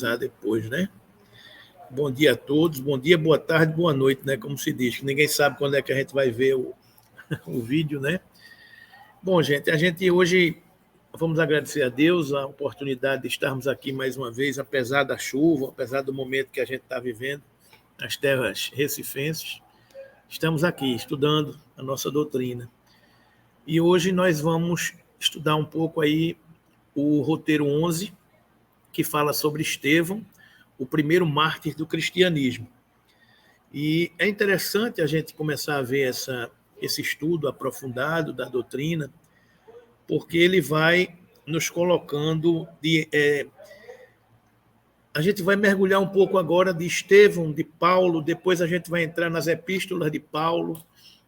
finalizar depois, né? Bom dia a todos, bom dia, boa tarde, boa noite, né? Como se diz, que ninguém sabe quando é que a gente vai ver o vídeo, né? Bom, gente, a gente hoje vamos agradecer a Deus a oportunidade de estarmos aqui mais uma vez, apesar da chuva, apesar do momento que a gente está vivendo nas terras recifenses. Estamos aqui estudando a nossa doutrina. E hoje nós vamos estudar um pouco aí o roteiro 11, que fala sobre Estevão, o primeiro mártir do cristianismo. E é interessante a gente começar a ver esse estudo aprofundado da doutrina, porque ele vai nos colocando a gente vai mergulhar um pouco agora de Estevão, de Paulo, depois a gente vai entrar nas epístolas de Paulo,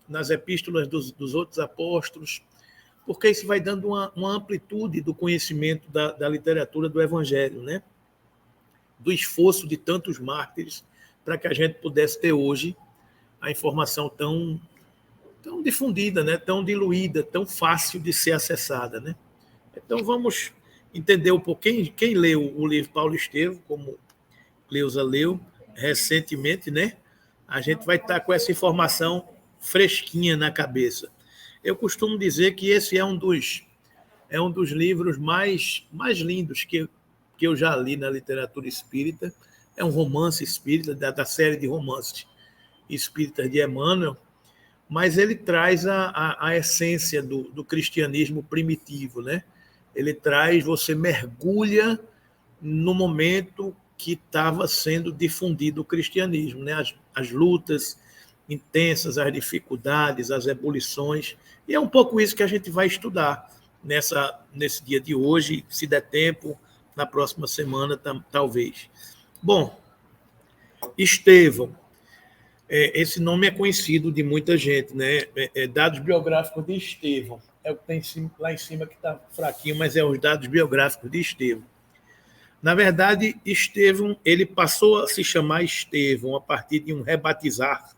nas epístolas dos outros apóstolos, porque isso vai dando uma amplitude do conhecimento da literatura do Evangelho, né? Do esforço de tantos mártires para que a gente pudesse ter hoje a informação tão difundida, né? Tão diluída, tão fácil de ser acessada, né? Então vamos entender um pouco. Quem leu o livro Paulo Estevão, como Cleusa leu recentemente, né? A gente vai estar com essa informação fresquinha na cabeça. Eu costumo dizer que esse é um dos livros mais lindos que eu já li na literatura espírita. É um romance espírita, da série de romances espíritas de Emmanuel, mas ele traz a essência do cristianismo primitivo, né? Ele traz, você mergulha no momento que estava sendo difundido o cristianismo, né? As lutas intensas, as dificuldades, as ebulições, e é um pouco isso que a gente vai estudar nesse dia de hoje, se der tempo, na próxima semana, talvez. Bom, Estevão, esse nome é conhecido de muita gente, né? Dados biográficos de Estevão, é o que tem lá em cima que está fraquinho, mas é os dados biográficos de Estevão. Na verdade, Estevão, ele passou a se chamar Estevão a partir de um rebatizar,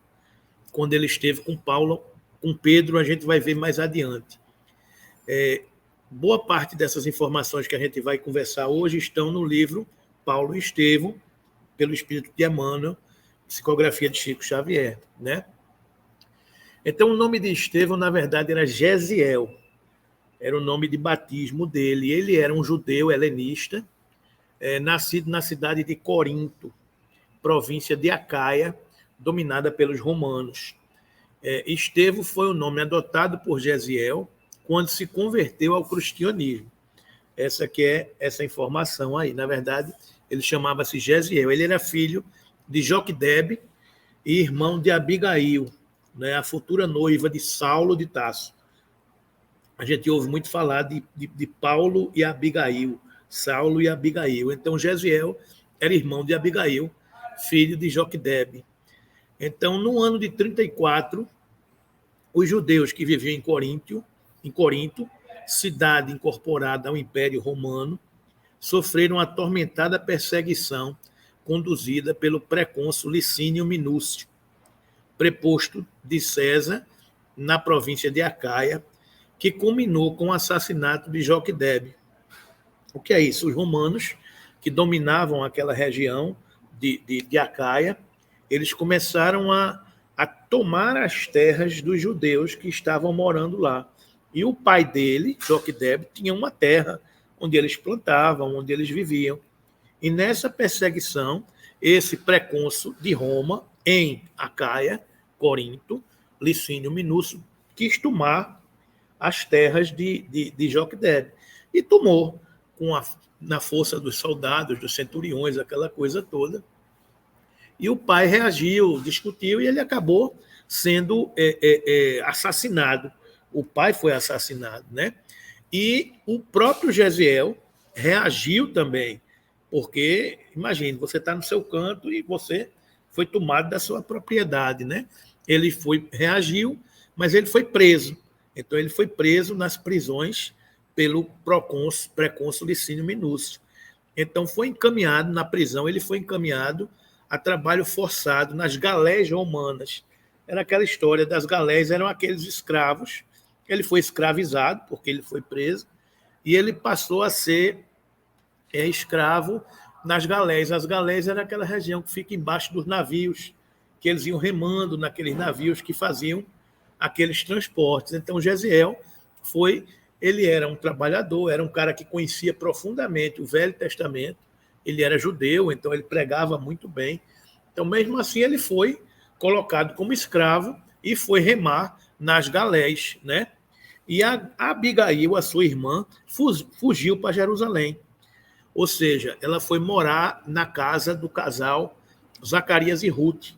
quando ele esteve com Paulo, com Pedro, a gente vai ver mais adiante. Boa parte dessas informações que a gente vai conversar hoje estão no livro Paulo e Estevão, pelo Espírito de Emmanuel, psicografia de Chico Xavier, né? Então, o nome de Estevão, na verdade, era Gesiel, era o nome de batismo dele. Ele era um judeu helenista, nascido na cidade de Corinto, província de Acaia, dominada pelos romanos. Estevão foi o nome adotado por Gesiel quando se converteu ao cristianismo. Essa que é essa informação aí. Na verdade, ele chamava-se Gesiel. Ele era filho de Joquedebe e irmão de Abigail, né, a futura noiva de Saulo de Tarso. A gente ouve muito falar de Paulo e Abigail, Saulo e Abigail. Então, Gesiel era irmão de Abigail, filho de Joquedebe. Então, no ano de 34, os judeus que viviam em Corinto, cidade incorporada ao Império Romano, sofreram a atormentada perseguição conduzida pelo pré-cônsul Licínio Minúcio, preposto de César, na província de Acaia, que culminou com o assassinato de Joquedebe. O que é isso? Os romanos, que dominavam aquela região de Acaia, eles começaram a tomar as terras dos judeus que estavam morando lá. E o pai dele, Joquedebe, tinha uma terra onde eles plantavam, onde eles viviam. E nessa perseguição, esse pré-cônsul de Roma, em Acaia, Corinto, Licínio Minúcio, quis tomar as terras de Joquedebe. E tomou, na força dos soldados, dos centuriões, aquela coisa toda. E o pai reagiu, discutiu, e ele acabou sendo assassinado. O pai foi assassinado, né? E o próprio Gesiel reagiu também, porque, imagine, você está no seu canto e você foi tomado da sua propriedade, né? Ele reagiu, mas ele foi preso. Então, ele foi preso nas prisões pelo pré-cônsul Licínio Minúcio. Então, foi encaminhado na prisão, ele foi encaminhado a trabalho forçado nas galés romanas. Era aquela história das galés, eram aqueles escravos. Ele foi escravizado, porque ele foi preso, e ele passou a ser escravo nas galés. As galés era aquela região que fica embaixo dos navios, que eles iam remando naqueles navios que faziam aqueles transportes. Então, Gesiel ele era um trabalhador, era um cara que conhecia profundamente o Velho Testamento, ele era judeu, então ele pregava muito bem. Então, mesmo assim, ele foi colocado como escravo e foi remar nas galés, né? E a Abigail, a sua irmã, fugiu para Jerusalém. Ou seja, ela foi morar na casa do casal Zacarias e Ruth,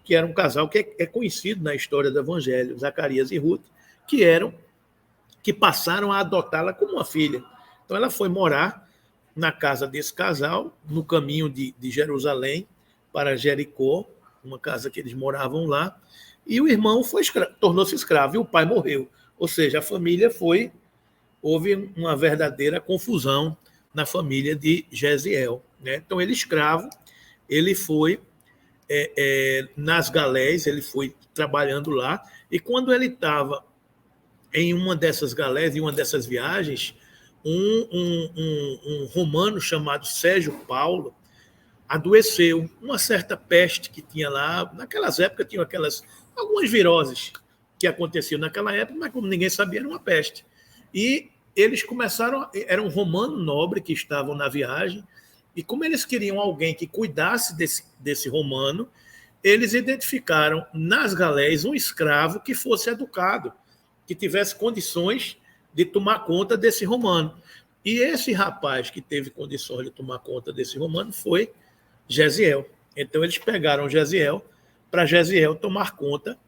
que era um casal que é conhecido na história do Evangelho, Zacarias e Ruth, que passaram a adotá-la como uma filha. Então ela foi morar na casa desse casal, no caminho de Jerusalém para Jericó, uma casa que eles moravam lá, e o irmão tornou-se escravo e o pai morreu. Ou seja, houve uma verdadeira confusão na família de Gesiel, né? Então ele escravo, ele foi nas galés, ele foi trabalhando lá, e quando ele estava em uma dessas galés, em uma dessas viagens, um romano chamado Sérgio Paulo adoeceu, uma certa peste que tinha lá, naquelas épocas tinham algumas viroses que aconteciam naquela época, mas como ninguém sabia, era uma peste. E eles era um romano nobre que estavam na viagem, e como eles queriam alguém que cuidasse desse romano, eles identificaram nas galés um escravo que fosse educado, que tivesse condições de tomar conta desse romano. E esse rapaz que teve condições de tomar conta desse romano foi Gesiel. Então eles pegaram Gesiel para Gesiel tomar conta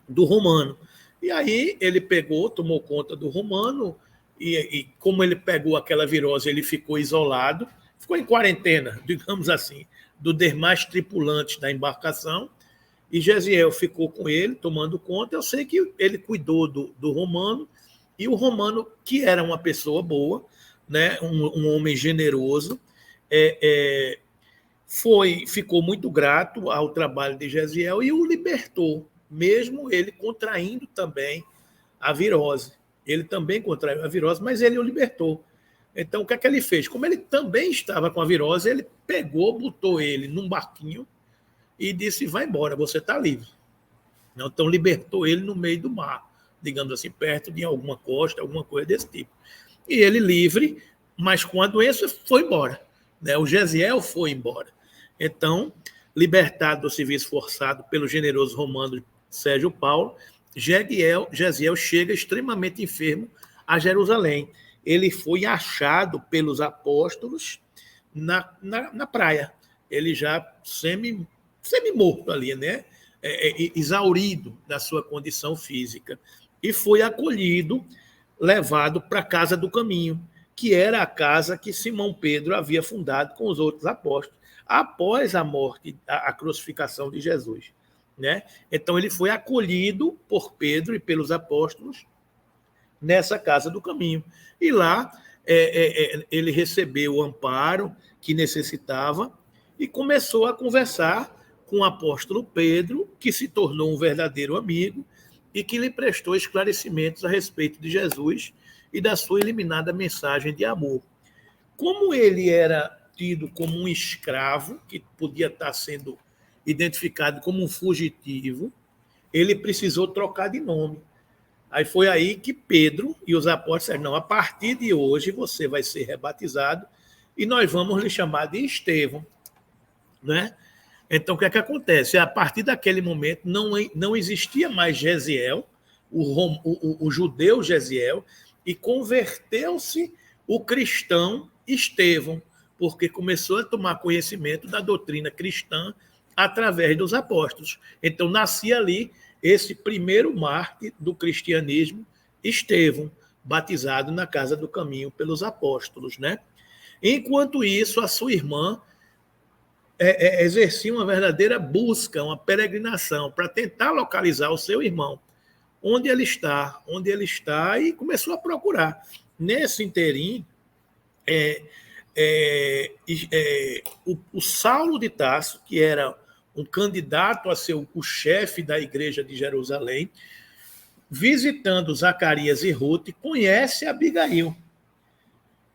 do romano. E aí ele tomou conta do romano, e como ele pegou aquela virose, ele ficou isolado, ficou em quarentena, digamos assim, dos demais tripulantes da embarcação, e Gesiel ficou com ele, tomando conta. Eu sei que ele cuidou do romano, e o romano, que era uma pessoa boa, né, um homem generoso, ficou muito grato ao trabalho de Gesiel e o libertou, mesmo ele contraindo também a virose. Ele também contraiu a virose, mas ele o libertou. Então, o que é que ele fez? Como ele também estava com a virose, ele botou ele num barquinho e disse: vai embora, você está livre. Então, libertou ele no meio do mar, digamos assim, perto de alguma costa, alguma coisa desse tipo. E ele livre, mas com a doença, foi embora. Né? O Gesiel foi embora. Então, libertado do serviço forçado pelo generoso romano Sérgio Paulo, Gesiel chega extremamente enfermo a Jerusalém. Ele foi achado pelos apóstolos na praia. Ele já semi-morto ali, né? Exaurido da sua condição física. E foi acolhido, levado para a Casa do Caminho, que era a casa que Simão Pedro havia fundado com os outros apóstolos, após a morte, a crucificação de Jesus. Né? Então, ele foi acolhido por Pedro e pelos apóstolos nessa Casa do Caminho. E lá ele recebeu o amparo que necessitava e começou a conversar com o apóstolo Pedro, que se tornou um verdadeiro amigo e que lhe prestou esclarecimentos a respeito de Jesus e da sua iluminada mensagem de amor. Como ele era tido como um escravo, que podia estar sendo identificado como um fugitivo, ele precisou trocar de nome. Aí foi aí que Pedro e os apóstolos disseram: não, a partir de hoje você vai ser rebatizado e nós vamos lhe chamar de Estevão. Né? Então, o que é que acontece? A partir daquele momento, não existia mais Gesiel, o judeu Gesiel, e converteu-se o cristão Estevão, porque começou a tomar conhecimento da doutrina cristã através dos apóstolos. Então, nascia ali esse primeiro mártir do cristianismo, Estevão, batizado na Casa do Caminho pelos apóstolos. Né? Enquanto isso, a sua irmã exercia uma verdadeira busca, uma peregrinação, para tentar localizar o seu irmão, onde ele está, e começou a procurar. Nesse interim, o Saulo de Tarso, que era um candidato a ser o chefe da igreja de Jerusalém, visitando Zacarias e Ruth, conhece Abigail.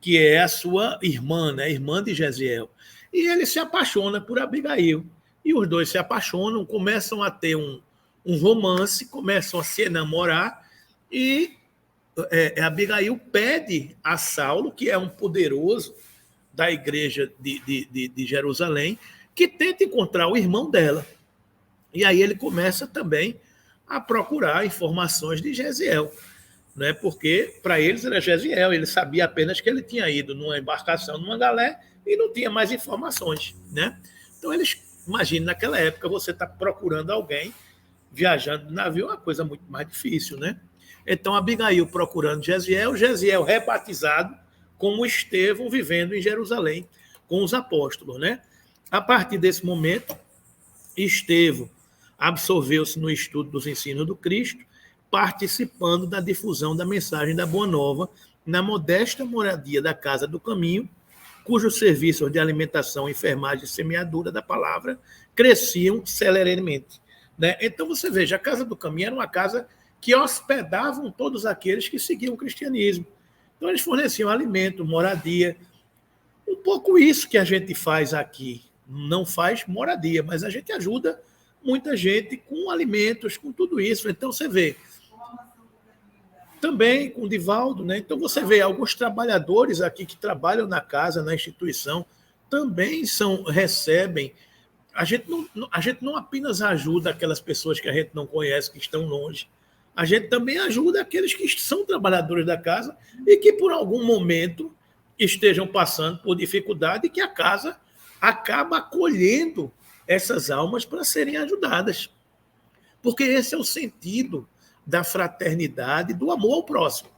que é a sua irmã, né? Irmã de Jesiel. E ele se apaixona por Abigail. E os dois se apaixonam, começam a ter um romance, começam a se enamorar, e Abigail pede a Saulo, que é um poderoso da igreja de Jerusalém, que tenta encontrar o irmão dela. E aí ele começa também a procurar informações de Jesiel, né? Porque para eles era Jesiel, ele sabia apenas que ele tinha ido numa embarcação, numa galé, e não tinha mais informações, né? Então eles, imagina, naquela época você está procurando alguém viajando de navio, é uma coisa muito mais difícil, né? Então Abigail procurando Jesiel, Jesiel rebatizado como Estevão vivendo em Jerusalém com os apóstolos, né? A partir desse momento, Estevão absorveu-se no estudo dos ensinos do Cristo, participando da difusão da mensagem da Boa Nova na modesta moradia da Casa do Caminho, cujos serviços de alimentação, enfermagem e semeadura da palavra cresciam celeremente, né? Então você veja, a Casa do Caminho era uma casa que hospedavam todos aqueles que seguiam o cristianismo. Então eles forneciam alimento, moradia, um pouco isso que a gente faz aqui. Não faz moradia, mas a gente ajuda muita gente com alimentos, com tudo isso. Então você vê, também com o Divaldo, né? Então você vê alguns trabalhadores aqui que trabalham na casa, na instituição, também recebem. A gente não apenas ajuda aquelas pessoas que a gente não conhece, que estão longe. A gente também ajuda aqueles que são trabalhadores da casa e que por algum momento estejam passando por dificuldade e que a casa acaba acolhendo essas almas para serem ajudadas. Porque esse é o sentido da fraternidade, do amor ao próximo.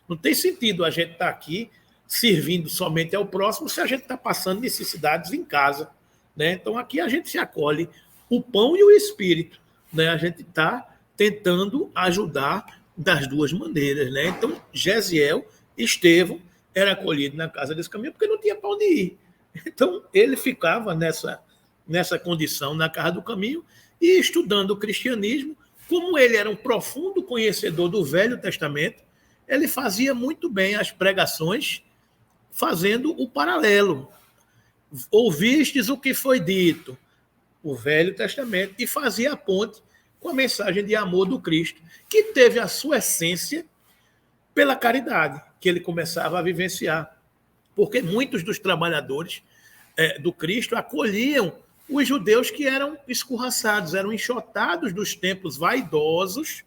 Não tem sentido a gente estar aqui servindo somente ao próximo se a gente está passando necessidades em casa, né? Então aqui a gente se acolhe o pão e o espírito, né? A gente está tentando ajudar das duas maneiras, né? Então Jesiel, Estevão, era acolhido na casa desse caminho porque não tinha para onde ir. Então ele ficava nessa condição na casa do caminho e estudando o cristianismo. Como ele era um profundo conhecedor do Velho Testamento, ele fazia muito bem as pregações, fazendo o paralelo. Ouvistes o que foi dito, o Velho Testamento, e fazia a ponte com a mensagem de amor do Cristo, que teve a sua essência pela caridade, que ele começava a vivenciar. Porque muitos dos trabalhadores do Cristo acolhiam os judeus que eram escorraçados, eram enxotados dos templos vaidosos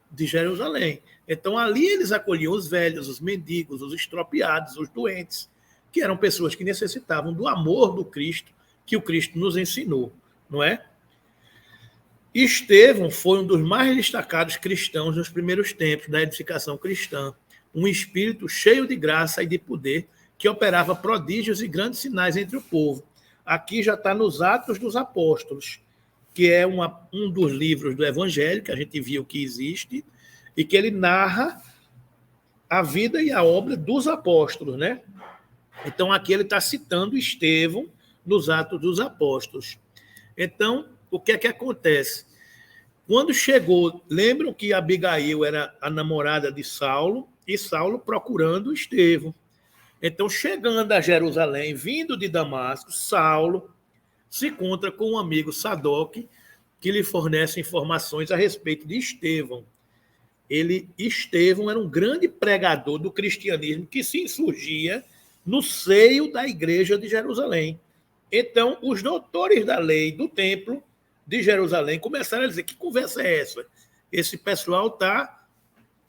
de Jerusalém. Então, ali eles acolhiam os velhos, os mendigos, os estropiados, os doentes, que eram pessoas que necessitavam do amor do Cristo, que o Cristo nos ensinou, não é? Estevão foi um dos mais destacados cristãos nos primeiros tempos da edificação cristã, um espírito cheio de graça e de poder que operava prodígios e grandes sinais entre o povo. Aqui já está nos Atos dos Apóstolos, que é um dos livros do Evangelho, que a gente viu que existe, e que ele narra a vida e a obra dos apóstolos, né? Então, aqui ele está citando Estevão nos Atos dos Apóstolos. Então, o que é que acontece? Quando chegou, lembram que Abigail era a namorada de Saulo, e Saulo procurando Estevão. Então, chegando a Jerusalém, vindo de Damasco, Saulo se encontra com um amigo Sadoc, que lhe fornece informações a respeito de Estevão. Estevão era um grande pregador do cristianismo que se insurgia no seio da igreja de Jerusalém. Então, os doutores da lei do templo de Jerusalém começaram a dizer: que conversa é essa? Esse pessoal está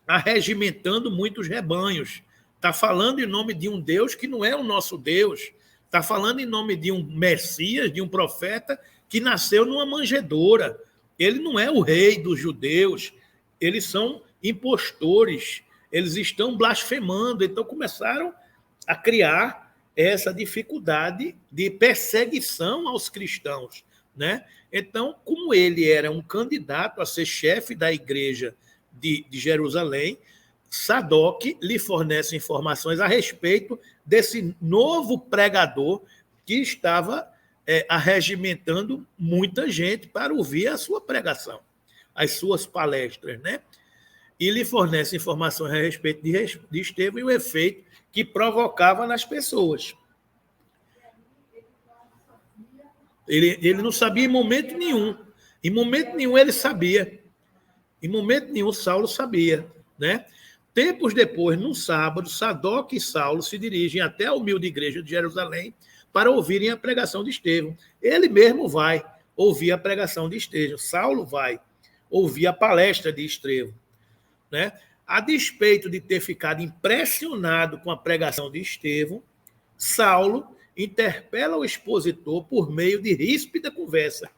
arregimentando muitos rebanhos, está falando em nome de um Deus que não é o nosso Deus, está falando em nome de um Messias, de um profeta que nasceu numa manjedoura. Ele não é o rei dos judeus, eles são impostores, eles estão blasfemando. Então começaram a criar essa dificuldade de perseguição aos cristãos, né? Então, como ele era um candidato a ser chefe da igreja de Jerusalém, Sadoc lhe fornece informações a respeito desse novo pregador que estava arregimentando muita gente para ouvir a sua pregação, as suas palestras, né? e lhe fornece informações a respeito de Estevão e o efeito que provocava nas pessoas. Ele não sabia em momento nenhum. Em momento nenhum ele sabia. Em momento nenhum Saulo sabia, né? Tempos depois, num sábado, Sadoc e Saulo se dirigem até a humilde igreja de Jerusalém para ouvirem a pregação de Estevão. Ele mesmo vai ouvir a pregação de Estevão. Saulo vai ouvir a palestra de Estevão, né? A despeito de ter ficado impressionado com a pregação de Estevão, Saulo interpela o expositor por meio de ríspida conversa,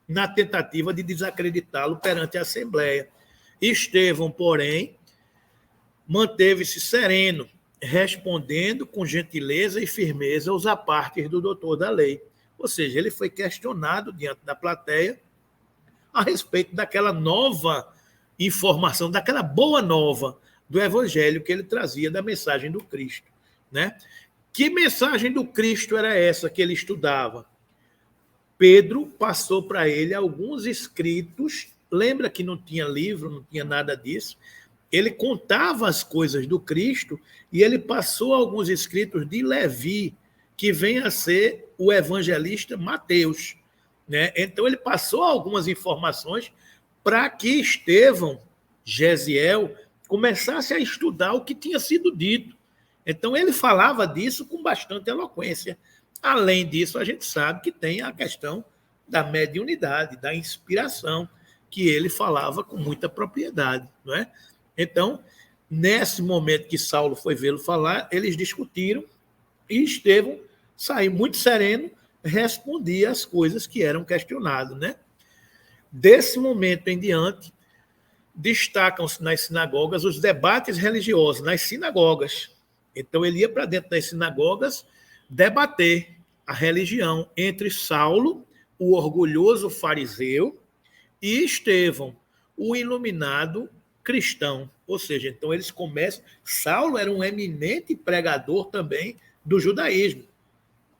na tentativa de desacreditá-lo perante a Assembleia. Estevão, porém, manteve-se sereno, respondendo com gentileza e firmeza aos apartes do doutor da lei. Ou seja, ele foi questionado diante da plateia a respeito daquela nova informação, daquela boa nova do evangelho que ele trazia da mensagem do Cristo, né? Que mensagem do Cristo era essa que ele estudava? Pedro passou para ele alguns escritos, lembra que não tinha livro, não tinha nada disso, ele contava as coisas do Cristo e ele passou alguns escritos de Levi, que vem a ser o evangelista Mateus, né? Então ele passou algumas informações para que Estevão, Gesiel, começasse a estudar o que tinha sido dito. Então ele falava disso com bastante eloquência. Além disso, a gente sabe que tem a questão da mediunidade, da inspiração, que ele falava com muita propriedade, não é? Então, nesse momento que Saulo foi vê-lo falar, eles discutiram e Estevão saiu muito sereno, respondia as coisas que eram questionadas, né? Desse momento em diante, destacam-se nas sinagogas os debates religiosos, nas sinagogas. Então, ele ia para dentro das sinagogas debater a religião entre Saulo, o orgulhoso fariseu, e Estevão, o iluminado cristão. Ou seja, então eles começam... Saulo era um eminente pregador também do judaísmo.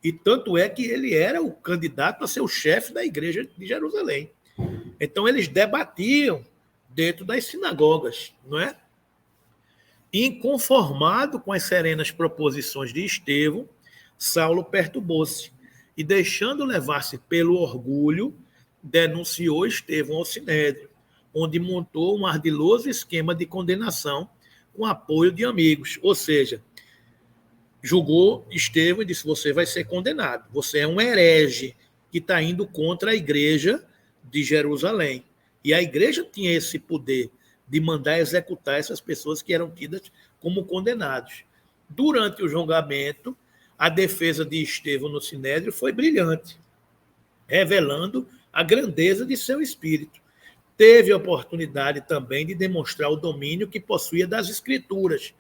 E tanto é que ele era o candidato a ser o chefe da igreja de Jerusalém. Então eles debatiam dentro das sinagogas, não é? Inconformado com as serenas proposições de Estevão, Saulo perturbou-se e, deixando levar-se pelo orgulho, denunciou Estevão ao Sinédrio, onde montou um ardiloso esquema de condenação com apoio de amigos. Ou seja, julgou Estevão e disse: você vai ser condenado, você é um herege que está indo contra a igreja de Jerusalém. E a igreja tinha esse poder de mandar executar essas pessoas que eram tidas como condenados. Durante o julgamento, a defesa de Estevão no Sinédrio foi brilhante, revelando a grandeza de seu espírito. Teve a oportunidade também de demonstrar o domínio que possuía das Escrituras,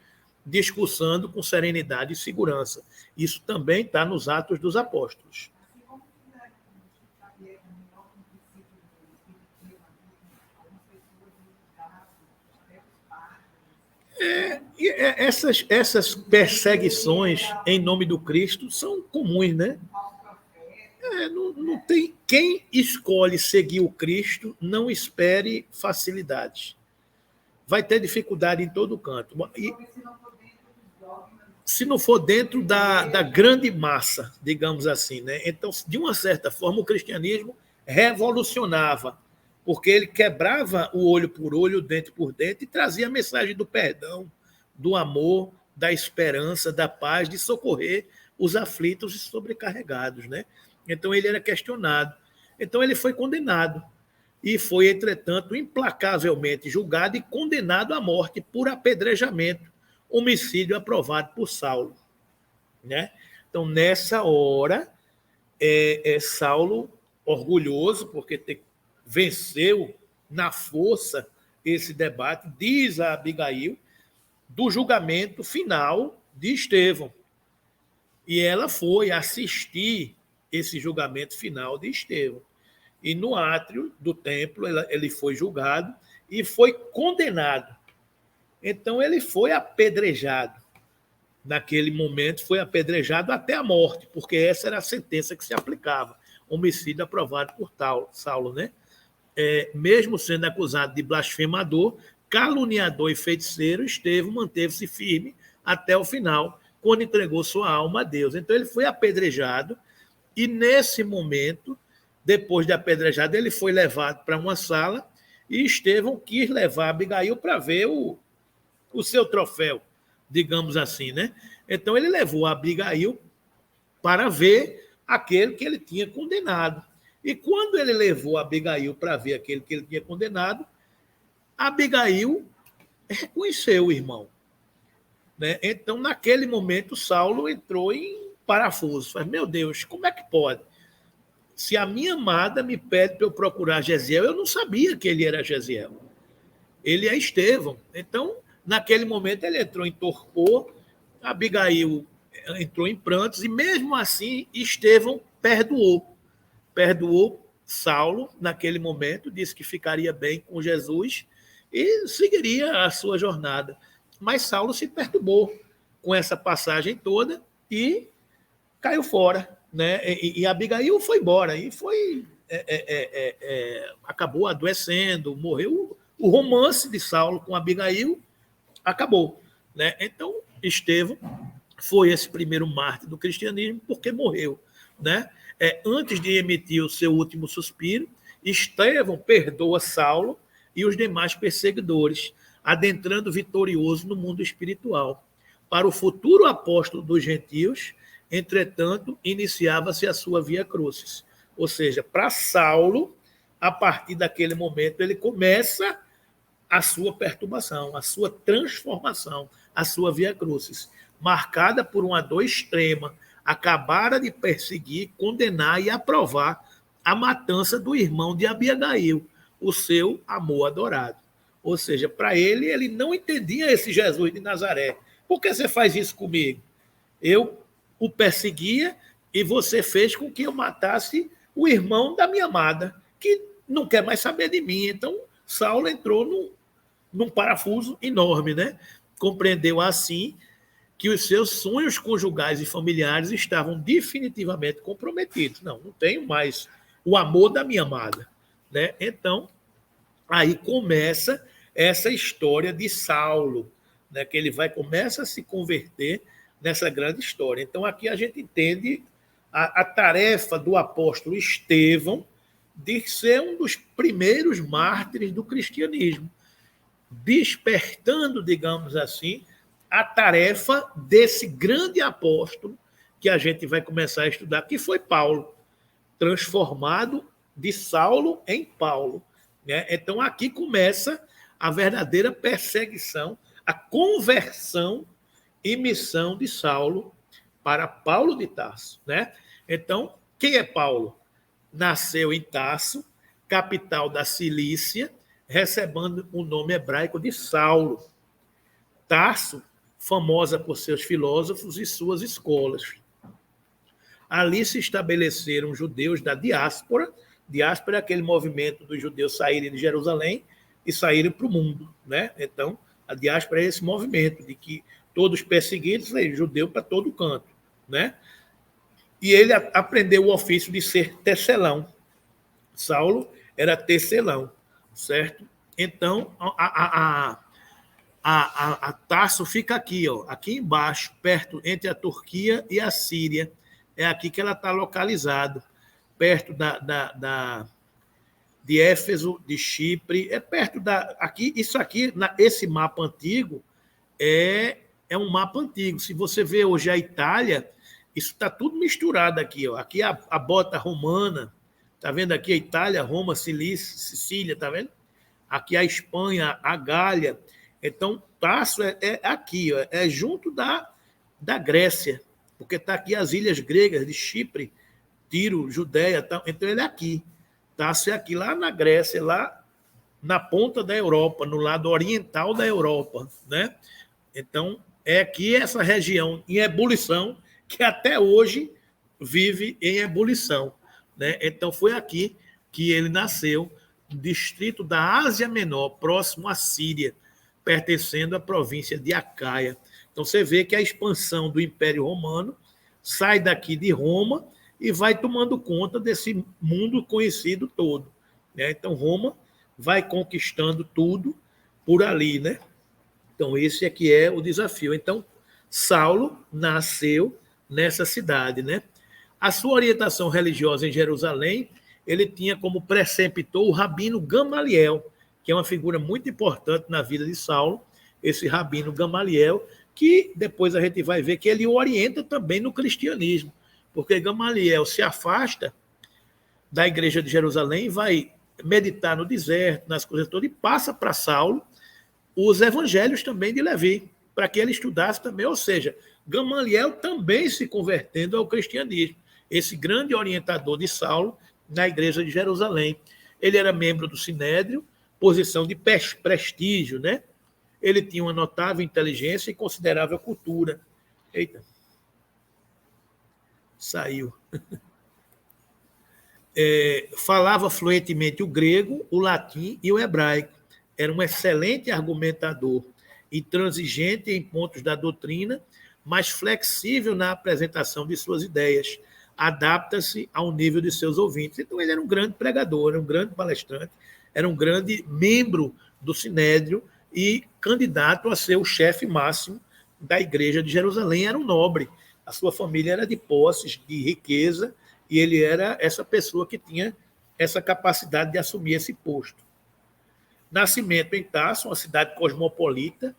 discursando com serenidade e segurança. Isso também está nos Atos dos Apóstolos. Essas perseguições em nome do Cristo são comuns, né? Não tem quem escolhe seguir o Cristo, não espere facilidades. Vai ter dificuldade em todo canto. E, se não for dentro da grande massa, digamos assim, né? Então, de uma certa forma, o cristianismo revolucionava, porque ele quebrava o olho por olho, o dente por dente, e trazia a mensagem do perdão, do amor, da esperança, da paz, de socorrer os aflitos e sobrecarregados, né? Então ele era questionado. Então ele foi condenado e foi, entretanto, implacavelmente julgado e condenado à morte por apedrejamento, homicídio aprovado por Saulo, né? Então, nessa hora, Saulo, orgulhoso, porque venceu na força esse debate, diz a Abigail, do julgamento final de Estevão. E ela foi assistir esse julgamento final de Estevão. E no átrio do templo ele foi julgado e foi condenado. Então ele foi apedrejado. Naquele momento foi apedrejado até a morte, porque essa era a sentença que se aplicava. Homicídio aprovado por Saulo, né? Mesmo sendo acusado de blasfemador, caluniador e feiticeiro, Estevão manteve-se firme até o final, quando entregou sua alma a Deus. Então ele foi apedrejado, e nesse momento, depois de apedrejado, ele foi levado para uma sala, e Estevão quis levar Abigail para ver o seu troféu, digamos assim, né? Então ele levou a Abigail para ver aquele que ele tinha condenado. E quando ele levou a Abigail para ver aquele que ele tinha condenado, Abigail reconheceu o irmão, né? Então, naquele momento, Saulo entrou em parafuso. Falei, meu Deus, como é que pode? Se a minha amada me pede para eu procurar Gesiel, eu não sabia que ele era Gesiel. Ele é Estevão. Então, naquele momento, ele entrou em torpor, Abigail entrou em prantos, e mesmo assim, Estevão perdoou Saulo naquele momento, disse que ficaria bem com Jesus e seguiria a sua jornada. Mas Saulo se perturbou com essa passagem toda e caiu fora, né? E Abigail foi embora e acabou adoecendo, morreu. O romance de Saulo com Abigail acabou, né? Então Estevão foi esse primeiro mártir do cristianismo porque morreu, né? Antes de emitir o seu último suspiro, Estevão perdoa Saulo e os demais perseguidores, adentrando vitorioso no mundo espiritual. Para o futuro apóstolo dos gentios, entretanto, iniciava-se a sua via crucis. Ou seja, para Saulo, a partir daquele momento, ele começa a sua perturbação, a sua transformação, a sua via crucis, marcada por uma dor extrema. Acabara de perseguir, condenar e aprovar a matança do irmão de Abigail, o seu amor adorado. Ou seja, para ele não entendia esse Jesus de Nazaré. Por que você faz isso comigo? Eu o perseguia e você fez com que eu matasse o irmão da minha amada, que não quer mais saber de mim. Então, Saulo entrou num parafuso enorme, né? Compreendeu assim que os seus sonhos conjugais e familiares estavam definitivamente comprometidos. Não tenho mais o amor da minha amada, né? Então, aí começa essa história de Saulo, né? Que ele começa a se converter nessa grande história. Então, aqui a gente entende a tarefa do apóstolo Estevão de ser um dos primeiros mártires do cristianismo, despertando, digamos assim, a tarefa desse grande apóstolo que a gente vai começar a estudar, que foi Paulo, transformado de Saulo em Paulo, né? Então, aqui começa a verdadeira perseguição, a conversão e missão de Saulo para Paulo de Tarso, né? Então, quem é Paulo? Nasceu em Tarso, capital da Cilícia, recebendo o nome hebraico de Saulo. Tarso, famosa por seus filósofos e suas escolas. Ali se estabeleceram judeus da diáspora. Diáspora é aquele movimento dos judeus saírem de Jerusalém e saírem para o mundo, né? Então, a diáspora é esse movimento de que todos perseguidos, judeu para todo canto, né? E ele aprendeu o ofício de ser tecelão. Saulo era tecelão, certo? Então, a Tarso fica aqui, ó, aqui embaixo, perto, entre a Turquia e a Síria. É aqui que ela está localizada, perto de Éfeso, de Chipre, é perto aqui, isso aqui, esse mapa antigo, é um mapa antigo. Se você vê hoje a Itália, isso está tudo misturado aqui, ó. Aqui a bota romana, tá vendo aqui a Itália, Roma, Sicília, tá vendo? Aqui a Espanha, a Gália. Então, Tarso é aqui, ó, é junto da Grécia, porque está aqui as ilhas gregas de Chipre, Tiro, Judéia, tal. Então ele é aqui. Tarso é aqui, lá na Grécia, lá na ponta da Europa, no lado oriental da Europa, né? Então, é aqui essa região em ebulição, que até hoje vive em ebulição, né? Então, foi aqui que ele nasceu, no distrito da Ásia Menor, próximo à Síria, pertencendo à província de Acaia. Então, você vê que a expansão do Império Romano sai daqui de Roma e vai tomando conta desse mundo conhecido todo, né? Então, Roma vai conquistando tudo, por ali, né? Então, esse aqui é o desafio. Então, Saulo nasceu nessa cidade, né? A sua orientação religiosa em Jerusalém, ele tinha como preceptor o rabino Gamaliel, que é uma figura muito importante na vida de Saulo, esse rabino Gamaliel, que depois a gente vai ver que ele o orienta também no cristianismo, porque Gamaliel se afasta da igreja de Jerusalém, vai meditar no deserto, nas coisas todas, e passa para Saulo os evangelhos também de Levi, para que ele estudasse também, ou seja, Gamaliel também se convertendo ao cristianismo, esse grande orientador de Saulo na igreja de Jerusalém. Ele era membro do Sinédrio, posição de prestígio, né? Ele tinha uma notável inteligência e considerável cultura. Eita, saiu. Falava fluentemente o grego, o latim e o hebraico. Era um excelente argumentador, intransigente em pontos da doutrina, mas flexível na apresentação de suas ideias. Adapta-se ao nível de seus ouvintes. Então, ele era um grande pregador, era um grande palestrante, era um grande membro do Sinédrio e candidato a ser o chefe máximo da igreja de Jerusalém. Era um nobre. A sua família era de posses, de riqueza, e ele era essa pessoa que tinha essa capacidade de assumir esse posto. Nascimento em Tarso, uma cidade cosmopolita,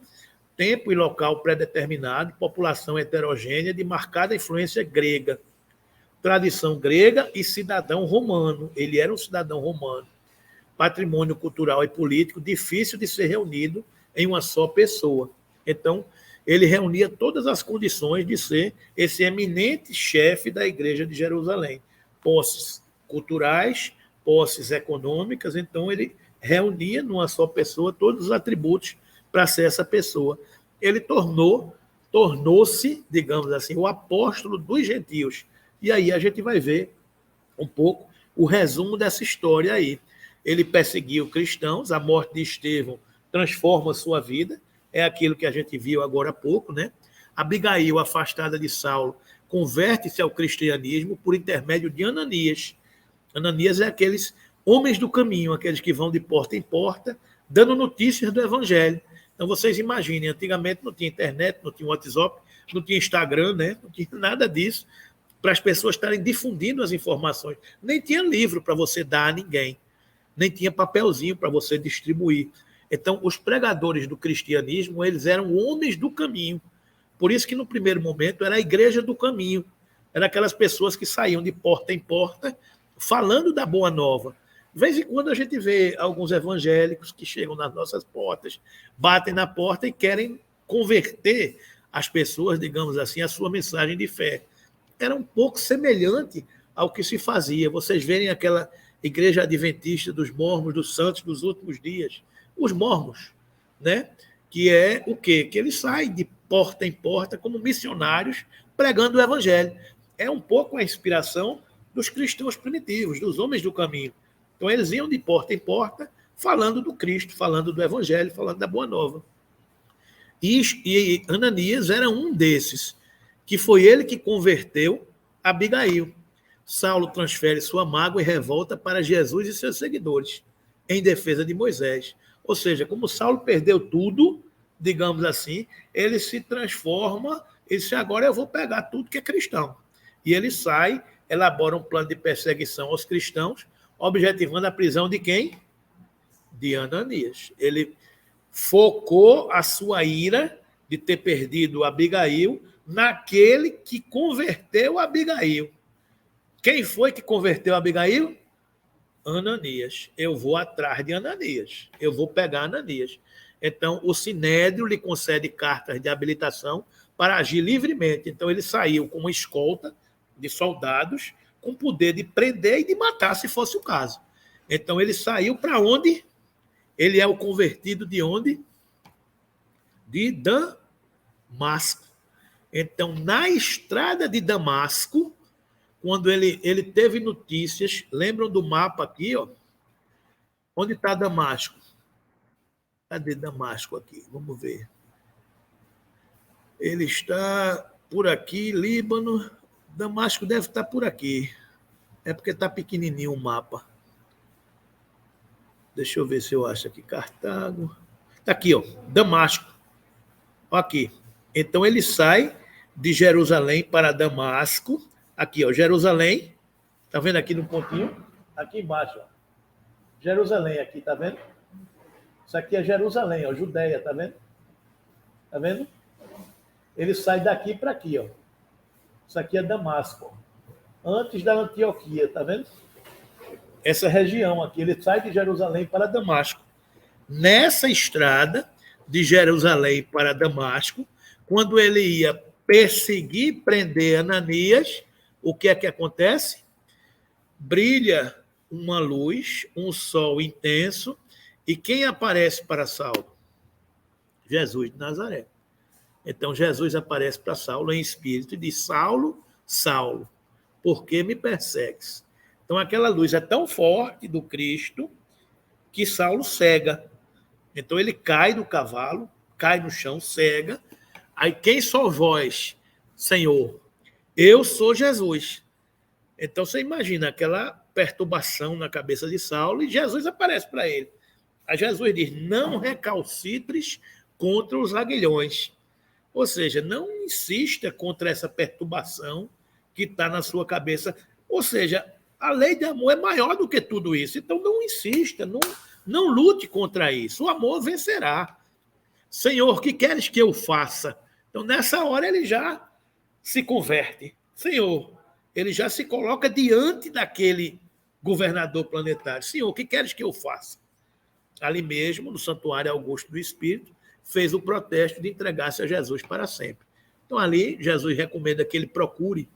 tempo e local pré-determinado, população heterogênea de marcada influência grega, tradição grega e cidadão romano. Ele era um cidadão romano. Patrimônio cultural e político difícil de ser reunido em uma só pessoa. Então, ele reunia todas as condições de ser esse eminente chefe da igreja de Jerusalém. Posses culturais, posses econômicas, então ele reunia numa só pessoa todos os atributos para ser essa pessoa. Ele tornou-se, digamos assim, o apóstolo dos gentios. E aí a gente vai ver um pouco o resumo dessa história aí. Ele perseguiu cristãos, a morte de Estevão transforma a sua vida, é aquilo que a gente viu agora há pouco, né? Abigail, afastada de Saulo, converte-se ao cristianismo por intermédio de Ananias. Ananias é aqueles homens do caminho, aqueles que vão de porta em porta, dando notícias do evangelho. Então, vocês imaginem, antigamente não tinha internet, não tinha WhatsApp, não tinha Instagram, né? Não tinha nada disso, para as pessoas estarem difundindo as informações. Nem tinha livro para você dar a ninguém, nem tinha papelzinho para você distribuir. Então, os pregadores do cristianismo, eles eram homens do caminho. Por isso que, no primeiro momento, era a igreja do caminho. Eram aquelas pessoas que saíam de porta em porta, falando da boa nova. De vez em quando a gente vê alguns evangélicos que chegam nas nossas portas, batem na porta e querem converter as pessoas, digamos assim, à sua mensagem de fé. Era um pouco semelhante ao que se fazia. Vocês verem aquela igreja adventista dos mormons, dos santos dos últimos dias. Os mormons, né? Que é o quê? Que eles saem de porta em porta como missionários pregando o evangelho. É um pouco a inspiração dos cristãos primitivos, dos homens do caminho. Então, eles iam de porta em porta falando do Cristo, falando do evangelho, falando da boa nova. E Ananias era um desses, que foi ele que converteu Abigail. Saulo transfere sua mágoa e revolta para Jesus e seus seguidores, em defesa de Moisés. Ou seja, como Saulo perdeu tudo, digamos assim, ele se transforma, ele diz, agora eu vou pegar tudo que é cristão. E ele sai, elabora um plano de perseguição aos cristãos, objetivando a prisão de quem? De Ananias. Ele focou a sua ira de ter perdido Abigail naquele que converteu Abigail. Quem foi que converteu Abigail? Ananias. Eu vou atrás de Ananias. Eu vou pegar Ananias. Então, o Sinédrio lhe concede cartas de habilitação para agir livremente. Então, ele saiu com uma escolta de soldados com poder de prender e de matar, se fosse o caso. Então, ele saiu para onde? Ele é o convertido de onde? De Damasco. Então, na estrada de Damasco, quando ele teve notícias, lembram do mapa aqui, ó? Onde está Damasco? Cadê Damasco aqui? Vamos ver. Ele está por aqui, Líbano. Damasco deve estar por aqui. É porque está pequenininho o mapa. Deixa eu ver se eu acho aqui. Cartago. Está aqui, ó, Damasco. Ó, aqui. Então ele sai de Jerusalém para Damasco. Aqui, ó, Jerusalém. Está vendo aqui no pontinho? Aqui embaixo, ó. Jerusalém aqui, tá vendo? Isso aqui é Jerusalém, ó, Judeia, tá vendo? Tá vendo? Ele sai daqui para aqui, ó. Isso aqui é Damasco, ó. Antes da Antioquia, tá vendo? Essa região aqui, ele sai de Jerusalém para Damasco. Nessa estrada de Jerusalém para Damasco, quando ele ia perseguir, prender Ananias, o que é que acontece? Brilha uma luz, um sol intenso, e quem aparece para Saulo? Jesus de Nazaré. Então Jesus aparece para Saulo em espírito e diz: Saulo, Saulo, por que me persegues? Então aquela luz é tão forte do Cristo que Saulo cega. Então ele cai do cavalo, cai no chão, cega. Aí quem sou vós, Senhor? Eu sou Jesus. Então você imagina aquela perturbação na cabeça de Saulo e Jesus aparece para ele. Aí Jesus diz: não recalcitres contra os aguilhões. Ou seja, não insista contra essa perturbação que está na sua cabeça. Ou seja, a lei de amor é maior do que tudo isso. Então não insista, não lute contra isso. O amor vencerá. Senhor, que queres que eu faça? Então nessa hora ele já se converte. Senhor, ele já se coloca diante daquele governador planetário. Senhor, o que queres que eu faça? Ali mesmo, no Santuário Augusto do Espírito, fez o protesto de entregar-se a Jesus para sempre. Então ali, Jesus recomenda que ele procure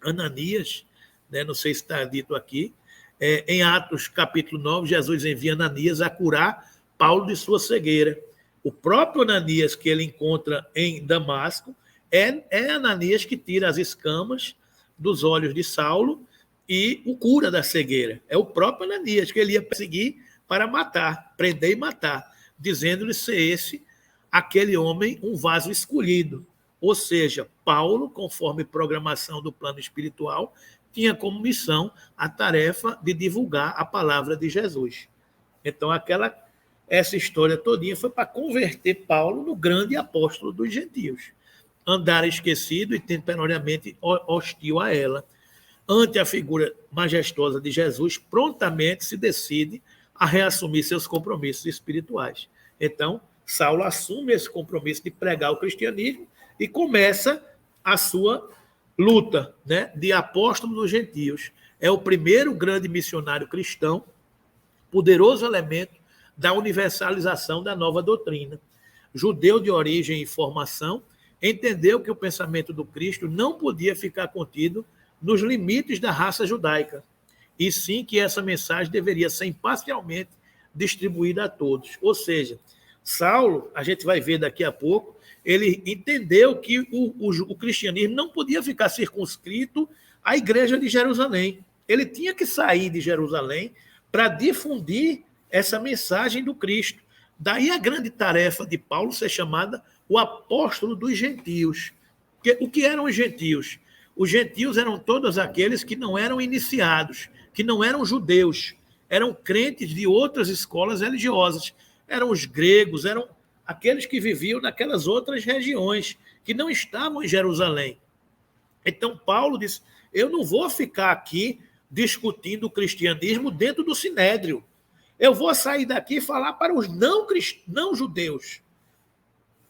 Ananias, né? Não sei se está dito aqui, em Atos capítulo 9, Jesus envia Ananias a curar Paulo de sua cegueira. O próprio Ananias que ele encontra em Damasco é Ananias que tira as escamas dos olhos de Saulo e o cura da cegueira. É o próprio Ananias que ele ia perseguir para matar, prender e matar, dizendo-lhe ser esse, aquele homem, um vaso escolhido. Ou seja, Paulo, conforme programação do plano espiritual, tinha como missão a tarefa de divulgar a palavra de Jesus. Então, essa história todinha foi para converter Paulo no grande apóstolo dos gentios. Andar esquecido e temporariamente hostil a ela. Ante a figura majestosa de Jesus, prontamente se decide a reassumir seus compromissos espirituais. Então, Saulo assume esse compromisso de pregar o cristianismo e começa a sua luta, né, de apóstolo dos gentios. É o primeiro grande missionário cristão, poderoso elemento da universalização da nova doutrina. Judeu de origem e formação, entendeu que o pensamento do Cristo não podia ficar contido nos limites da raça judaica, e sim que essa mensagem deveria ser imparcialmente distribuída a todos. Ou seja, Saulo, a gente vai ver daqui a pouco, ele entendeu que o cristianismo não podia ficar circunscrito à igreja de Jerusalém. Ele tinha que sair de Jerusalém para difundir essa mensagem do Cristo. Daí a grande tarefa de Paulo ser chamada o apóstolo dos gentios. O que eram os gentios? Os gentios eram todos aqueles que não eram iniciados, que não eram judeus, eram crentes de outras escolas religiosas, eram os gregos, eram aqueles que viviam naquelas outras regiões, que não estavam em Jerusalém. Então Paulo disse: eu não vou ficar aqui discutindo o cristianismo dentro do sinédrio. Eu vou sair daqui e falar para os não judeus.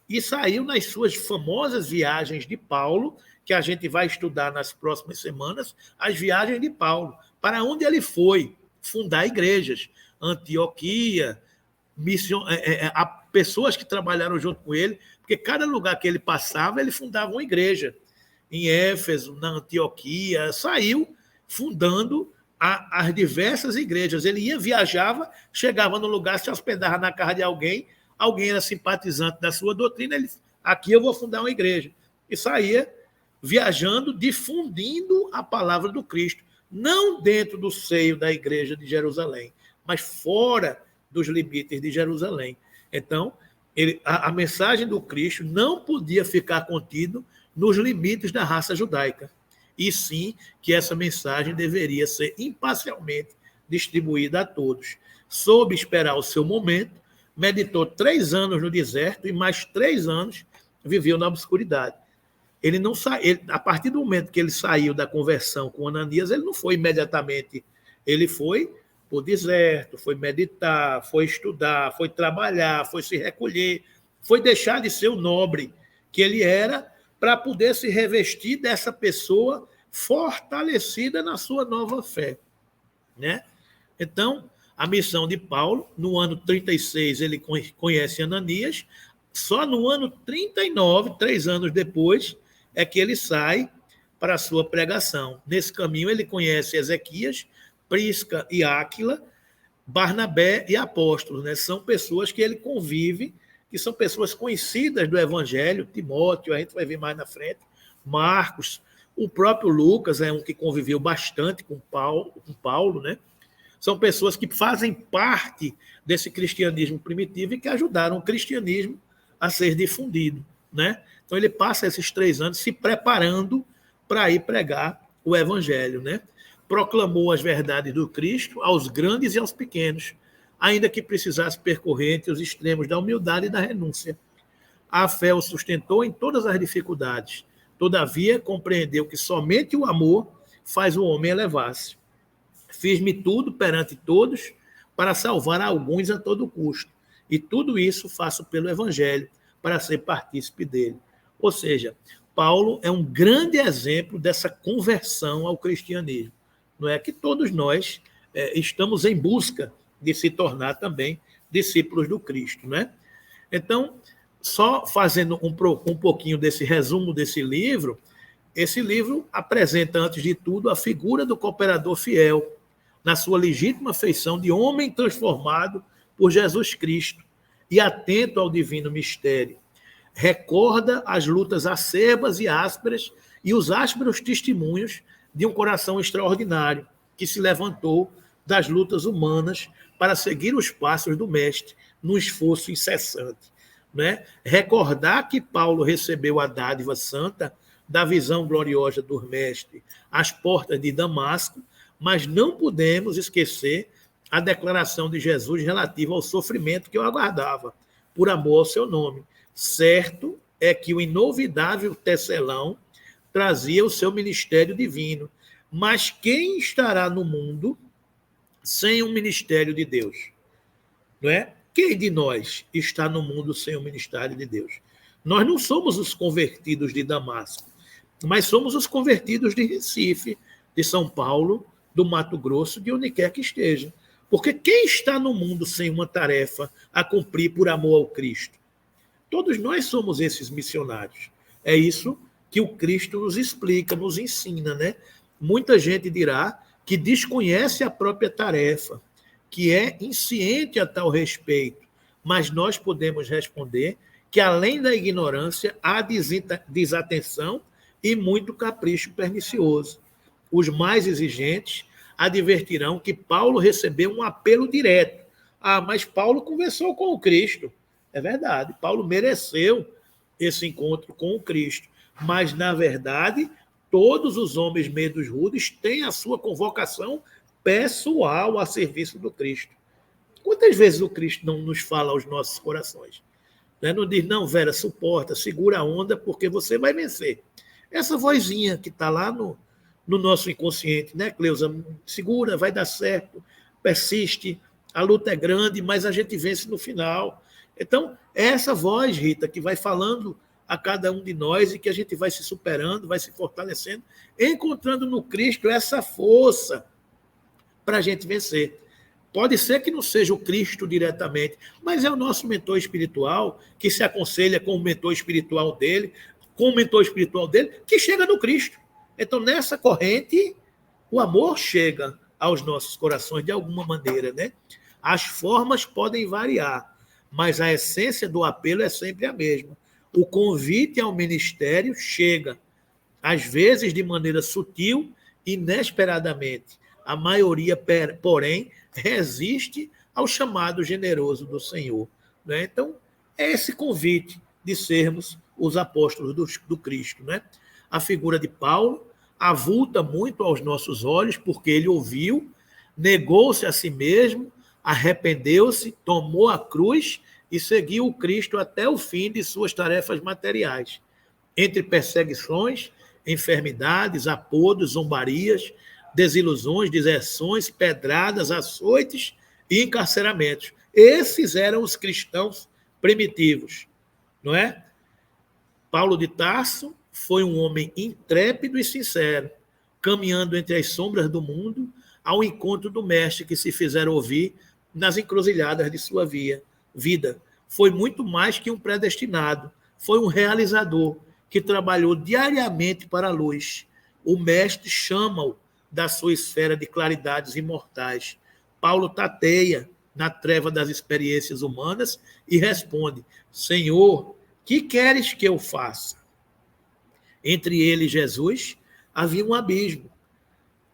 E saiu nas suas famosas viagens de Paulo, que a gente vai estudar nas próximas semanas, as viagens de Paulo, para onde ele foi fundar igrejas, Antioquia, pessoas que trabalharam junto com ele, porque cada lugar que ele passava, ele fundava uma igreja. Em Éfeso, na Antioquia, saiu fundando as diversas igrejas. Ele ia, viajava, chegava no lugar, se hospedava na casa de alguém era simpatizante da sua doutrina, ele disse: aqui eu vou fundar uma igreja. E saía viajando, difundindo a palavra do Cristo, não dentro do seio da igreja de Jerusalém, mas fora dos limites de Jerusalém. Então, a mensagem do Cristo não podia ficar contido nos limites da raça judaica, e sim que essa mensagem deveria ser imparcialmente distribuída a todos. Soube esperar o seu momento, meditou 3 anos no deserto e mais 3 anos viveu na obscuridade. Ele não a partir do momento que ele saiu da conversão com Ananias, ele não foi imediatamente, ele foi para o deserto, foi meditar, foi estudar, foi trabalhar, foi se recolher, foi deixar de ser o nobre que ele era para poder se revestir dessa pessoa fortalecida na sua nova fé, né? Então, a missão de Paulo, no ano 36, ele conhece Ananias, só no ano 39, 3 anos depois, é que ele sai para a sua pregação. Nesse caminho, ele conhece Ezequias, Prisca e Áquila, Barnabé e apóstolos, né? São pessoas que ele convive, que são pessoas conhecidas do Evangelho, Timóteo, a gente vai ver mais na frente, Marcos, o próprio Lucas é um que conviveu bastante com Paulo, né? São pessoas que fazem parte desse cristianismo primitivo e que ajudaram o cristianismo a ser difundido, né? Então ele passa esses 3 anos se preparando para ir pregar o Evangelho, né? Proclamou as verdades do Cristo aos grandes e aos pequenos, ainda que precisasse percorrer entre os extremos da humildade e da renúncia. A fé o sustentou em todas as dificuldades. Todavia, compreendeu que somente o amor faz o homem elevar-se. Fiz-me tudo perante todos para salvar alguns a todo custo. E tudo isso faço pelo Evangelho, para ser partícipe dele. Ou seja, Paulo é um grande exemplo dessa conversão ao cristianismo. Não é que todos nós estamos em busca de se tornar também discípulos do Cristo, né? Então, só fazendo um pouquinho desse resumo desse livro, esse livro apresenta, antes de tudo, a figura do cooperador fiel, na sua legítima feição de homem transformado por Jesus Cristo e atento ao divino mistério. Recorda as lutas acerbas e ásperas e os ásperos testemunhos de um coração extraordinário que se levantou das lutas humanas para seguir os passos do Mestre num esforço incessante, né? Recordar que Paulo recebeu a dádiva santa da visão gloriosa do Mestre às portas de Damasco, mas não podemos esquecer a declaração de Jesus relativa ao sofrimento que eu aguardava, por amor ao seu nome. Certo é que o inovidável tecelão trazia o seu ministério divino, mas quem estará no mundo sem o ministério de Deus? Não é? Quem de nós está no mundo sem o ministério de Deus? Nós não somos os convertidos de Damasco, mas somos os convertidos de Recife, de São Paulo, do Mato Grosso, de onde quer que esteja. Porque quem está no mundo sem uma tarefa a cumprir por amor ao Cristo? Todos nós somos esses missionários. É isso que o Cristo nos explica, nos ensina, né? Muita gente dirá que desconhece a própria tarefa, que é insciente a tal respeito, mas nós podemos responder que, além da ignorância, há desatenção e muito capricho pernicioso. Os mais exigentes advertirão que Paulo recebeu um apelo direto. Ah, mas Paulo conversou com o Cristo. É verdade, Paulo mereceu esse encontro com o Cristo. Mas, na verdade, todos os homens medos rudes têm a sua convocação pessoal a serviço do Cristo. Quantas vezes o Cristo não nos fala aos nossos corações? Não diz, não, Vera, suporta, segura a onda, porque você vai vencer. Essa vozinha que está lá no nosso inconsciente, né, Cleusa? Segura, vai dar certo, persiste, a luta é grande, mas a gente vence no final. Então, é essa voz, Rita, que vai falando a cada um de nós e que a gente vai se superando, vai se fortalecendo, encontrando no Cristo essa força para a gente vencer. Pode ser que não seja o Cristo diretamente, mas é o nosso mentor espiritual que se aconselha com o mentor espiritual dele, que chega no Cristo. Então, nessa corrente, o amor chega aos nossos corações de alguma maneira, né? As formas podem variar, mas a essência do apelo é sempre a mesma. O convite ao ministério chega, às vezes de maneira sutil, inesperadamente. A maioria, porém, resiste ao chamado generoso do Senhor, né? Então, é esse convite de sermos os apóstolos do Cristo, né? A figura de Paulo avulta muito aos nossos olhos, porque ele ouviu, negou-se a si mesmo, arrependeu-se, tomou a cruz e seguiu o Cristo até o fim de suas tarefas materiais, entre perseguições, enfermidades, apodos, zombarias, desilusões, deserções, pedradas, açoites e encarceramentos. Esses eram os cristãos primitivos, não é? Paulo de Tarso foi um homem intrépido e sincero, caminhando entre as sombras do mundo ao encontro do mestre que se fizera ouvir nas encruzilhadas de sua vida. Foi muito mais que um predestinado, foi um realizador que trabalhou diariamente para a luz. O mestre chama-o da sua esfera de claridades imortais. Paulo tateia na treva das experiências humanas e responde: Senhor, que queres que eu faça? Entre ele e Jesus havia um abismo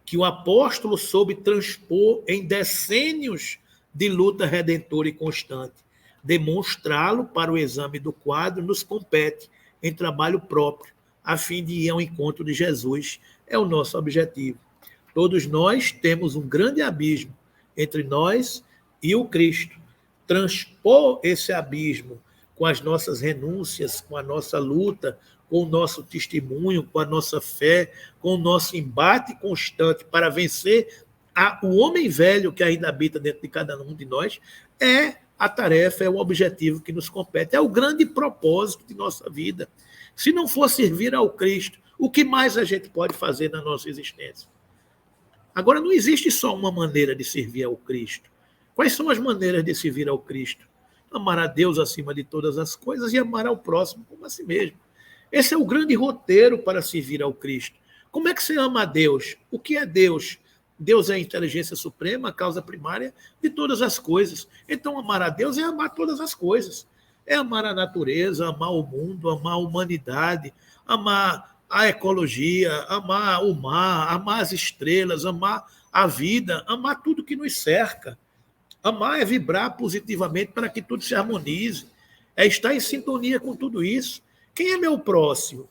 que o apóstolo soube transpor em decênios de luta redentora e constante. Demonstrá-lo para o exame do quadro nos compete em trabalho próprio, a fim de ir ao encontro de Jesus. É o nosso objetivo. Todos nós temos um grande abismo entre nós e o Cristo. Transpor esse abismo com as nossas renúncias, com a nossa luta, com o nosso testemunho, com a nossa fé, com o nosso embate constante para vencer o homem velho que ainda habita dentro de cada um de nós, é a tarefa, é o objetivo que nos compete, é o grande propósito de nossa vida. Se não for servir ao Cristo, o que mais a gente pode fazer na nossa existência? Agora, não existe só uma maneira de servir ao Cristo. Quais são as maneiras de servir ao Cristo? Amar a Deus acima de todas as coisas e amar ao próximo como a si mesmo. Esse é o grande roteiro para servir ao Cristo. Como é que você ama a Deus? O que é Deus? Deus é a inteligência suprema, a causa primária de todas as coisas. Então, amar a Deus é amar todas as coisas. É amar a natureza, amar o mundo, amar a humanidade, amar a ecologia, amar o mar, amar as estrelas, amar a vida, amar tudo que nos cerca. Amar é vibrar positivamente para que tudo se harmonize. É estar em sintonia com tudo isso. Quem é meu próximo?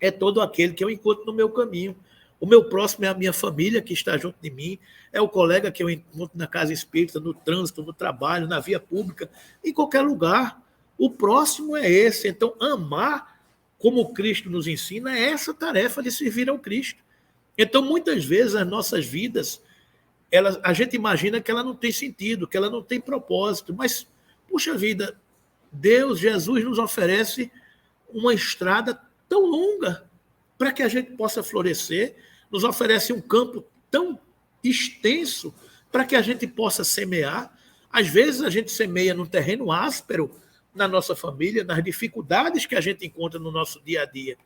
É todo aquele que eu encontro no meu caminho. O meu próximo é a minha família que está junto de mim, é o colega que eu encontro na casa espírita, no trânsito, no trabalho, na via pública, em qualquer lugar. O próximo é esse. Então, amar, como Cristo nos ensina, é essa tarefa de servir ao Cristo. Então, muitas vezes, as nossas vidas, a gente imagina que ela não tem sentido, que ela não tem propósito, mas, puxa vida, Deus, Jesus nos oferece uma estrada tão longa para que a gente possa florescer, nos oferece um campo tão extenso para que a gente possa semear. Às vezes a gente semeia num terreno áspero na nossa família, nas dificuldades que a gente encontra no nosso dia a dia.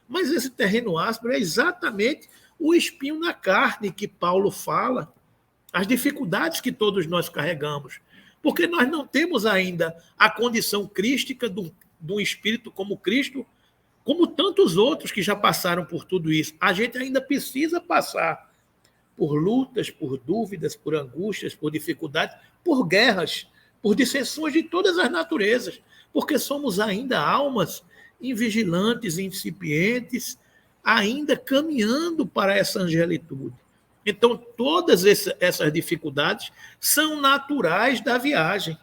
Mas esse terreno áspero é exatamente o espinho na carne que Paulo fala, as dificuldades que todos nós carregamos, porque nós não temos ainda a condição crística de um espírito como Cristo, como tantos outros que já passaram por tudo isso. A gente ainda precisa passar por lutas, por dúvidas, por angústias, por dificuldades, por guerras, por dissensões de todas as naturezas, porque somos ainda almas invigilantes, incipientes, ainda caminhando para essa angelitude. Então, todas essas dificuldades são naturais da viagem,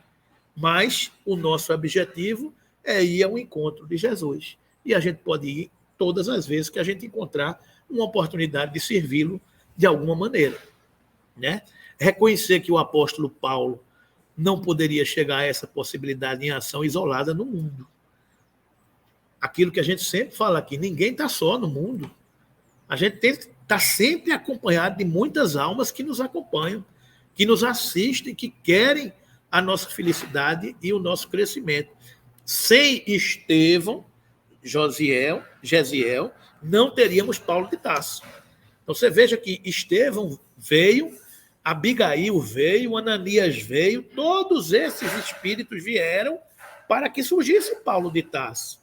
mas o nosso objetivo é ir ao encontro de Jesus. E a gente pode ir todas as vezes que a gente encontrar uma oportunidade de servi-lo de alguma maneira, né? Reconhecer que o apóstolo Paulo não poderia chegar a essa possibilidade em ação isolada no mundo. Aquilo que a gente sempre fala aqui, ninguém está só no mundo. A gente tem que estar sempre acompanhado de muitas almas que nos acompanham, que nos assistem, que querem a nossa felicidade e o nosso crescimento. Sem Estevão, Gesiel, não teríamos Paulo de Tarso. Então você veja que Estevão veio, Abigail veio, Ananias veio, todos esses espíritos vieram para que surgisse Paulo de Tarso.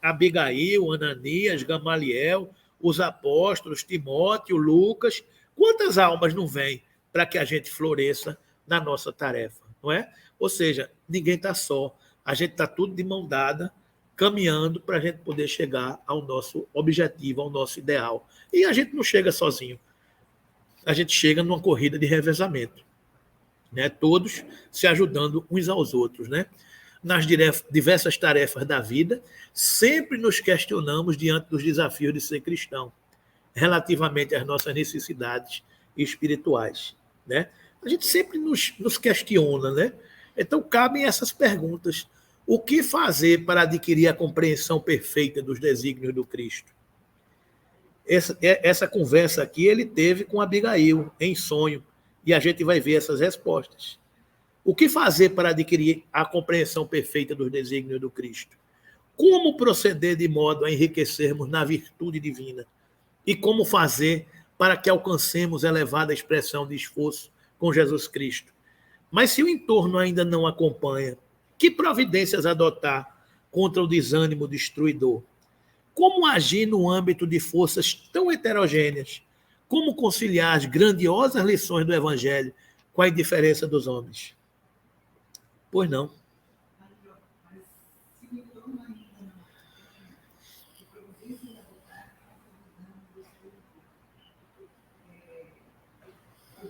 Abigail, Ananias, Gamaliel, os apóstolos, Timóteo, Lucas, quantas almas não vêm para que a gente floresça na nossa tarefa, não é? Ou seja, ninguém está só, a gente está tudo de mão dada, caminhando para a gente poder chegar ao nosso objetivo, ao nosso ideal. E a gente não chega sozinho. A gente chega numa corrida de revezamento. né? Todos se ajudando uns aos outros, né? Nas diversas tarefas da vida, sempre nos questionamos diante dos desafios de ser cristão, relativamente às nossas necessidades espirituais, né? A gente sempre nos questiona, né? Então, cabem essas perguntas. O que fazer para adquirir a compreensão perfeita dos desígnios do Cristo? Essa conversa aqui ele teve com Abigail, em sonho, e a gente vai ver essas respostas. O que fazer para adquirir a compreensão perfeita dos desígnios do Cristo? Como proceder de modo a enriquecermos na virtude divina? E como fazer para que alcancemos elevada expressão de esforço com Jesus Cristo? Mas se o entorno ainda não acompanha, que providências adotar contra o desânimo destruidor? Como agir no âmbito de forças tão heterogêneas? Como conciliar as grandiosas lições do Evangelho com a indiferença dos homens? Pois não.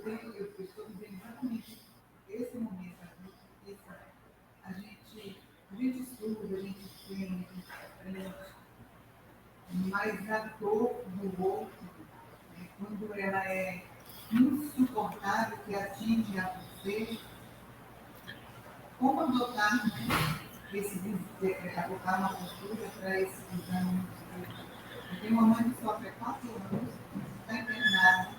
Eu estou vivendo exatamente esse momento aqui, a gente estuda, a gente tem, a gente aprende, mas a dor do outro, né, quando ela é insuportável, que atinge a você, como adotar, né, adotar uma postura para esse desânimo? Eu tenho uma mãe que sofre há 4 anos, está internada,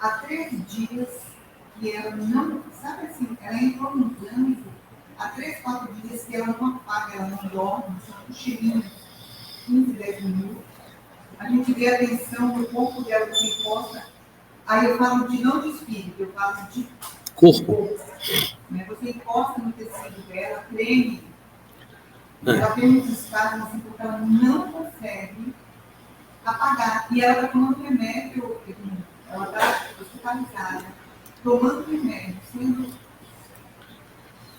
há 3 dias que ela não, sabe assim, ela entrou num transe, há 3, 4 dias que ela não apaga, ela não dorme, só cochilinho, 15, 10 minutos. A gente vê a tensão do corpo dela que encosta. Aí eu falo de não de espírito, eu falo de corpo. Né? Você encosta no tecido dela, treme. Ela tem uns espaços assim, porque ela não consegue apagar. E ela está tomando remédio, ela está hospitalizada, tomando remédio, sendo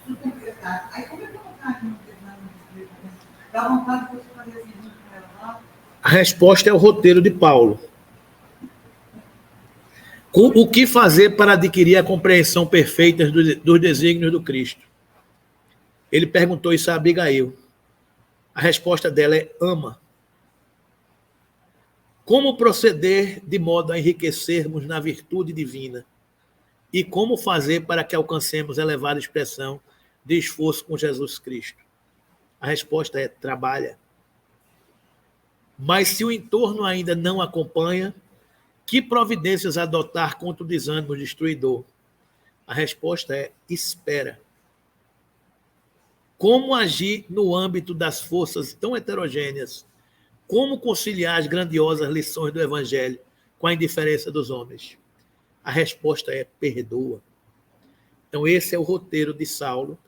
super pesada. Aí como é que eu vou estar aqui no exame? Dá vontade de você fazer assim junto com ela lá? A resposta é o roteiro de Paulo. O que fazer para adquirir a compreensão perfeita dos desígnios do Cristo? Ele perguntou isso a Abigail. A resposta dela é ama. Como proceder de modo a enriquecermos na virtude divina? E como fazer para que alcancemos elevada expressão de esforço com Jesus Cristo? A resposta é trabalha. Mas se o entorno ainda não acompanha, que providências adotar contra o desânimo destruidor? A resposta é espera. Como agir no âmbito das forças tão heterogêneas? Como conciliar as grandiosas lições do Evangelho com a indiferença dos homens? A resposta é perdoa. Então esse é o roteiro de Saulo,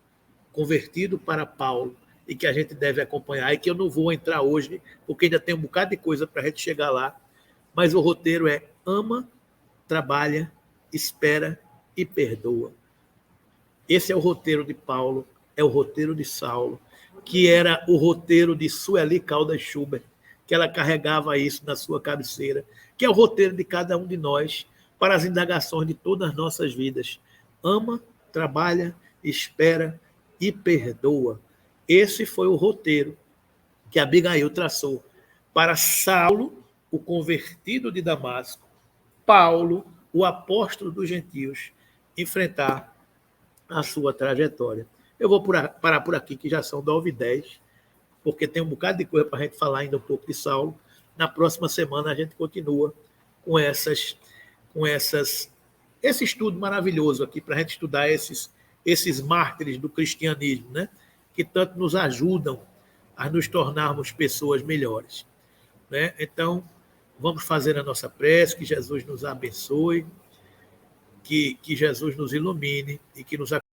convertido para Paulo, e que a gente deve acompanhar, e que eu não vou entrar hoje, porque ainda tem um bocado de coisa para a gente chegar lá, mas o roteiro é ama, trabalha, espera e perdoa. Esse é o roteiro de Paulo, é o roteiro de Saulo, que era o roteiro de Sueli Caldas Schubert, que ela carregava isso na sua cabeceira, que é o roteiro de cada um de nós para as indagações de todas as nossas vidas. Ama, trabalha, espera e perdoa. Esse foi o roteiro que Abigail traçou para Saulo, o convertido de Damasco, Paulo, o apóstolo dos gentios, enfrentar a sua trajetória. Eu vou parar por aqui, que já são 9h10, porque tem um bocado de coisa para a gente falar ainda um pouco de Saulo. Na próxima semana a gente continua com esse estudo maravilhoso aqui, para a gente estudar esses mártires do cristianismo, né? Que tanto nos ajudam a nos tornarmos pessoas melhores, né? Então, vamos fazer a nossa prece, que Jesus nos abençoe, que Jesus nos ilumine e que nos